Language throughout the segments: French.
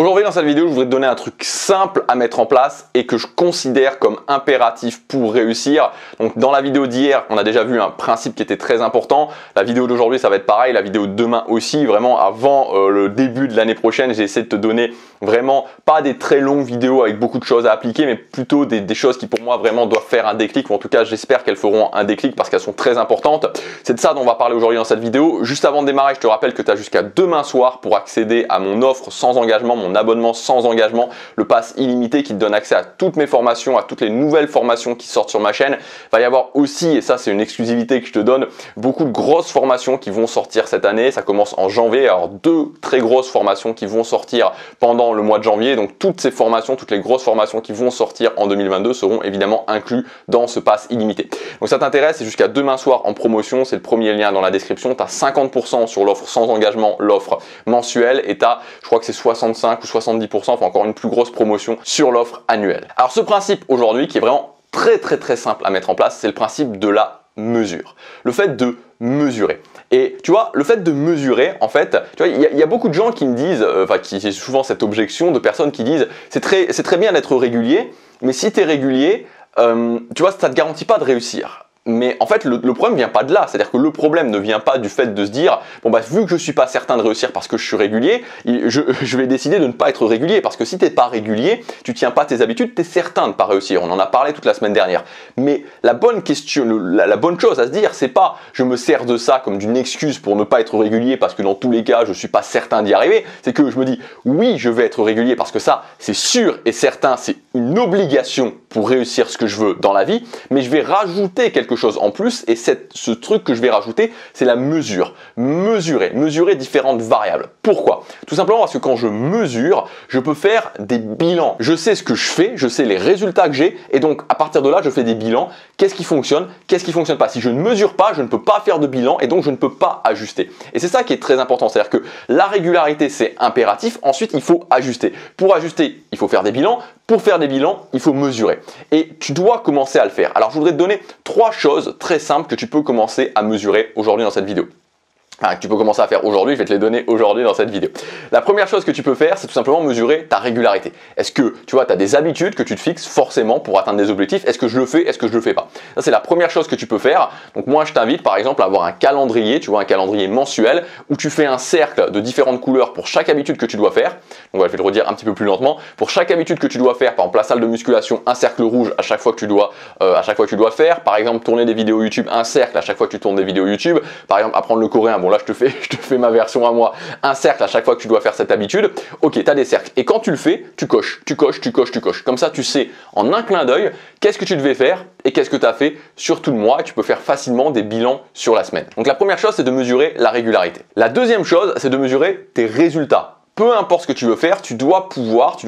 Aujourd'hui dans cette vidéo, je voudrais te donner un truc simple à mettre en place et que je considère comme impératif pour réussir. Donc dans la vidéo d'hier, on a déjà vu un principe qui était très important. La vidéo d'aujourd'hui, ça va être pareil. La vidéo de demain aussi. Vraiment avant le début de l'année prochaine, j'ai essayé de te donner vraiment pas des très longues vidéos avec beaucoup de choses à appliquer, mais plutôt des choses qui pour moi vraiment doivent faire un déclic, ou en tout cas j'espère qu'elles feront un déclic parce qu'elles sont très importantes. C'est de ça dont on va parler aujourd'hui dans cette vidéo. Juste avant de démarrer, je te rappelle que tu as jusqu'à demain soir pour accéder à mon offre sans engagement, mon abonnement sans engagement, le pass illimité qui te donne accès à toutes mes formations, à toutes les nouvelles formations qui sortent sur ma chaîne. Il va y avoir aussi, et ça c'est une exclusivité que je te donne, beaucoup de grosses formations qui vont sortir cette année. Ça commence en janvier, alors 2 très grosses formations qui vont sortir pendant le mois de janvier. Donc toutes ces formations, toutes les grosses formations qui vont sortir en 2022 seront évidemment inclus dans ce pass illimité. Donc ça t'intéresse, c'est jusqu'à demain soir en promotion, c'est le premier lien dans la description. Tu as 50% sur l'offre sans engagement, l'offre mensuelle, et tu as, je crois que c'est 65 ou 70%, enfin encore une plus grosse promotion sur l'offre annuelle. Alors ce principe aujourd'hui qui est vraiment très simple à mettre en place, c'est le principe de la mesure. Le fait de mesurer. Et tu vois, le fait de mesurer, en fait, tu vois, il y a beaucoup de gens qui me disent, qui j'ai souvent cette objection de personnes qui disent c'est très bien d'être régulier, mais si tu es régulier, tu vois, ça ne te garantit pas de réussir. Mais en fait, le problème vient pas de là. C'est-à-dire que le problème ne vient pas du fait de se dire bon bah vu que je suis pas certain de réussir parce que je suis régulier, je vais décider de ne pas être régulier. Parce que si t'es pas régulier, tu tiens pas tes habitudes, tu es certain de ne pas réussir. On en a parlé toute la semaine dernière. Mais la bonne question, la bonne chose à se dire, c'est pas je me sers de ça comme d'une excuse pour ne pas être régulier parce que dans tous les cas je suis pas certain d'y arriver. C'est que je me dis oui, je vais être régulier parce que ça c'est sûr et certain, c'est une obligation pour réussir ce que je veux dans la vie. Mais je vais rajouter quelque chose en plus, et ce truc que je vais rajouter, c'est la mesure. Mesurer différentes variables. Pourquoi? Tout simplement parce que quand je mesure, je peux faire des bilans. Je sais ce que je fais, je sais les résultats que j'ai, et donc à partir de là, je fais des bilans. Qu'est-ce qui fonctionne? Qu'est-ce qui fonctionne pas? Si je ne mesure pas, je ne peux pas faire de bilan, et donc je ne peux pas ajuster. Et c'est ça qui est très important, c'est-à-dire que la régularité, c'est impératif. Ensuite, il faut ajuster. Pour ajuster, il faut faire des bilans. Pour faire des bilans, il faut mesurer. Et tu dois commencer à le faire. Alors, je voudrais te donner 3 choses très simples que tu peux commencer à mesurer aujourd'hui dans cette vidéo. Enfin, que tu peux commencer à faire aujourd'hui, je vais te les donner aujourd'hui dans cette vidéo. La première chose que tu peux faire, c'est tout simplement mesurer ta régularité. Est-ce que, tu vois, tu as des habitudes que tu te fixes forcément pour atteindre des objectifs? Est-ce que je le fais? Est-ce que je le fais pas? Ça, c'est la première chose que tu peux faire. Donc moi, je t'invite par exemple à avoir un calendrier, tu vois, un calendrier mensuel où tu fais un cercle de différentes couleurs pour chaque habitude que tu dois faire. Donc je vais le redire un petit peu plus lentement. Pour chaque habitude que tu dois faire, par exemple la salle de musculation, un cercle rouge à chaque fois que tu dois, faire. Par exemple, tourner des vidéos YouTube, un cercle à chaque fois que tu tournes des vidéos YouTube. Par exemple, apprendre le coréen. Bon, là, je te fais ma version à moi, un cercle à chaque fois que tu dois faire cette habitude. Ok, tu as des cercles. Et quand tu le fais, tu coches. Comme ça, tu sais en un clin d'œil qu'est-ce que tu devais faire et qu'est-ce que tu as fait sur tout le mois. Et tu peux faire facilement des bilans sur la semaine. Donc la première chose, c'est de mesurer la régularité. La deuxième chose, c'est de mesurer tes résultats. Peu importe ce que tu veux faire, tu dois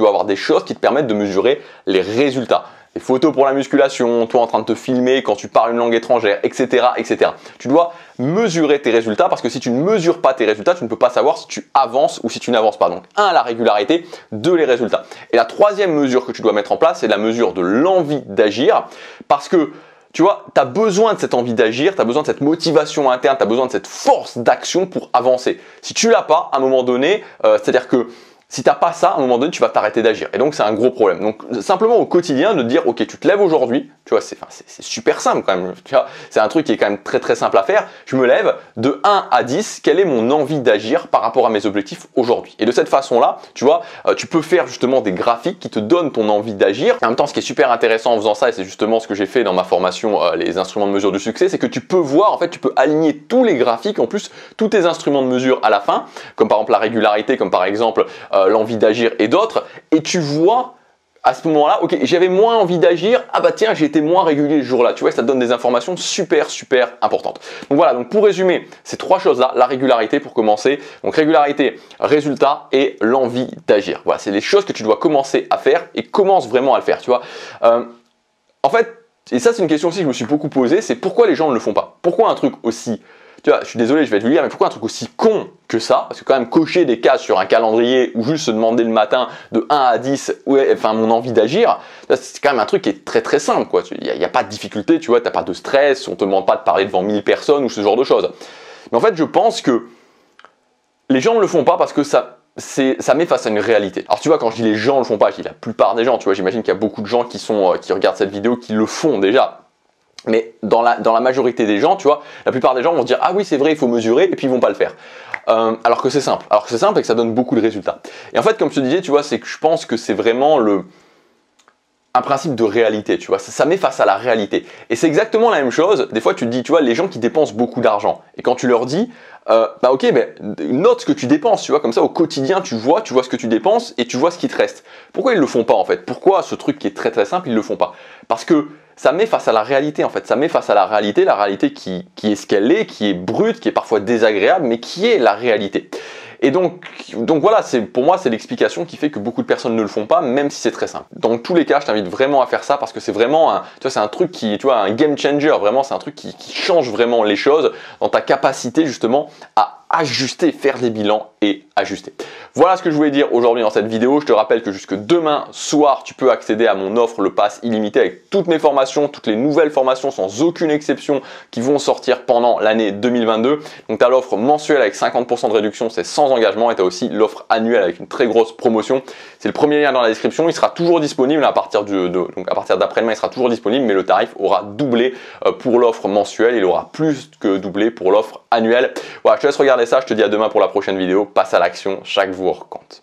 avoir des choses qui te permettent de mesurer les résultats. Des photos pour la musculation, toi en train de te filmer quand tu parles une langue étrangère, etc. Tu dois mesurer tes résultats parce que si tu ne mesures pas tes résultats, tu ne peux pas savoir si tu avances ou si tu n'avances pas. Donc 1, la régularité, 2, les résultats. Et la troisième mesure que tu dois mettre en place, c'est la mesure de l'envie d'agir parce que tu vois, tu as besoin de cette envie d'agir, tu as besoin de cette motivation interne, tu as besoin de cette force d'action pour avancer. Si tu l'as pas, à un moment donné, c'est-à-dire que si tu n'as pas ça, à un moment donné, tu vas t'arrêter d'agir. Et donc, c'est un gros problème. Donc, simplement au quotidien, de te dire, ok, tu te lèves aujourd'hui, tu vois, c'est super simple quand même. Tu vois, c'est un truc qui est quand même très simple à faire. Je me lève de 1 à 10, quelle est mon envie d'agir par rapport à mes objectifs aujourd'hui? Et de cette façon-là, tu vois, tu peux faire justement des graphiques qui te donnent ton envie d'agir. Et en même temps, ce qui est super intéressant en faisant ça, et c'est justement ce que j'ai fait dans ma formation, les instruments de mesure du succès, c'est que tu peux voir, en fait, tu peux aligner tous les graphiques, en plus, tous tes instruments de mesure à la fin, comme par exemple la régularité, comme par exemple l'envie d'agir et d'autres, et tu vois à ce moment-là, ok, j'avais moins envie d'agir, ah bah tiens, j'ai été moins régulier ce jour-là, tu vois, ça te donne des informations super importantes. Donc voilà, donc pour résumer, ces 3 choses-là, la régularité pour commencer, donc régularité, résultat et l'envie d'agir. Voilà, c'est les choses que tu dois commencer à faire et commence vraiment à le faire, tu vois. En fait, et ça c'est une question aussi que je me suis beaucoup posée, c'est pourquoi les gens ne le font pas? Pourquoi un truc aussi, tu vois, je suis désolé, je vais te le dire, mais pourquoi un truc aussi con que ça? Parce que quand même cocher des cases sur un calendrier ou juste se demander le matin de 1 à 10, enfin mon envie d'agir, c'est quand même un truc qui est très simple, quoi. Il n'y a pas de difficulté, tu vois, tu n'as pas de stress, on ne te demande pas de parler devant 1000 personnes ou ce genre de choses. Mais en fait, je pense que les gens ne le font pas parce que ça ça met face à une réalité. Alors tu vois, quand je dis les gens le font pas, je dis la plupart des gens, tu vois, j'imagine qu'il y a beaucoup de gens qui regardent cette vidéo qui le font déjà. Mais dans la majorité des gens, tu vois, la plupart des gens vont se dire ah oui c'est vrai il faut mesurer et puis ils vont pas le faire. Alors que c'est simple. Alors que c'est simple et que ça donne beaucoup de résultats. Et en fait comme je te disais, tu vois, c'est que je pense que c'est vraiment un principe de réalité, tu vois, ça met face à la réalité. Et c'est exactement la même chose, des fois tu te dis, tu vois, les gens qui dépensent beaucoup d'argent, et quand tu leur dis, bah ok, mais note ce que tu dépenses, tu vois, comme ça au quotidien tu vois ce que tu dépenses et tu vois ce qui te reste. Pourquoi ils le font pas en fait? Pourquoi ce truc qui est très très simple, ils le font pas? Parce que ça met face à la réalité en fait, ça met face à la réalité qui est ce qu'elle est, qui est brute, qui est parfois désagréable, mais qui est la réalité. Et donc voilà, pour moi c'est l'explication qui fait que beaucoup de personnes ne le font pas, même si c'est très simple. Dans tous les cas, je t'invite vraiment à faire ça parce que c'est vraiment tu vois, c'est un truc qui, tu vois, un game changer. Vraiment, c'est un truc qui change vraiment les choses dans ta capacité justement à ajuster, faire des bilans et ajuster. Voilà ce que je voulais dire aujourd'hui dans cette vidéo. Je te rappelle que jusque demain soir, tu peux accéder à mon offre, le pass illimité, avec toutes mes formations, toutes les nouvelles formations sans aucune exception qui vont sortir pendant l'année 2022. Donc tu as l'offre mensuelle avec 50% de réduction, c'est sans engagement, et tu as aussi l'offre annuelle avec une très grosse promotion. C'est le premier lien dans la description. Il sera toujours disponible à partir d'après-demain, il sera toujours disponible, mais le tarif aura doublé pour l'offre mensuelle. Il aura plus que doublé pour l'offre annuelle. Voilà, je te laisse regarder ça. Je te dis à demain pour la prochaine vidéo. Passe à l'action, chaque jour compte.